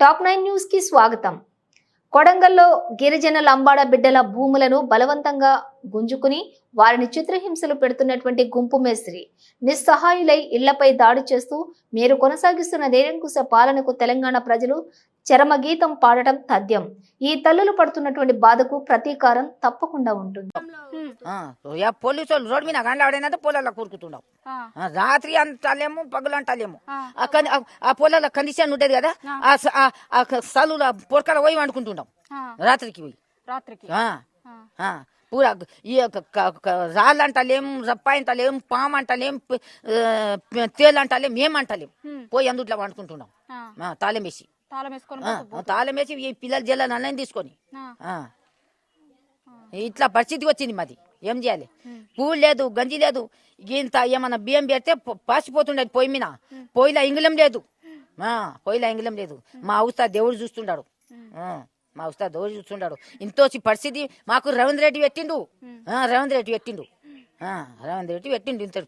Top 9 news కి స్వాగతం. కొడంగల్లో గిరిజన లంబాడ బిడ్డల భూములను బలవంతంగా గుంజుకుని వారిని చిత్రహింసలు పెడుతున్నటువంటి గుంపు మేస్త్రి నిస్సహాయులై ఇళ్లపై దాడి చేస్తూ మీరు కొనసాగిస్తున్న నిరంకుశ పాలనకు తెలంగాణ ప్రజలు చరమగీతం పాడటం తథ్యం. ఈ తల్లులు పడుతున్నటువంటి బాధకు ప్రతీకారం తప్పకుండా ఉంటుంది. పోలీసు వాళ్ళు రోడ్డు మీద గండ్లాడైనా పొలాల్లో కూరుకుతున్నాం. రాత్రి అంటాలేము పగులు అంటాలేము. ఆ పొలాల కండిషన్ ఉంటది కదా, ఆ సలుల పొరకల పోయి వండుకుంటున్నాం రాత్రికి పోయి. పూరా రాళ్ళు అంటలేం, రప్పాయి అంటలేం, పాము అంటలేం, తేలు అంటలేం, ఏమంటలేం. పోయి అందుట్లో వండుకుంటున్నాం తాళం వేసి. తాళం వేసి ఈ పిల్లల జిల్లా అన్నీ తీసుకొని ఇట్లా పరిస్థితి వచ్చింది మాది. ఏం చేయాలి? పూలు లేదు, గంజి లేదు. ఇంత ఏమన్నా బియ్యం పెడితే పాసిపోతుండేది పొయ్యి మీద. పొయ్యిలో ఇంగిలం లేదు, పొయ్యిలో ఇంగిలం లేదు. మా అవస్థ దేవుడు చూస్తుండాడు, మా అవస్థ దేవుడు చూస్తుండాడు. ఇంతోసి పరిస్థితి మాకు రేవంత్ రెడ్డి పెట్టిండు, రేవంత్ రెడ్డి పెట్టిండు ఇంత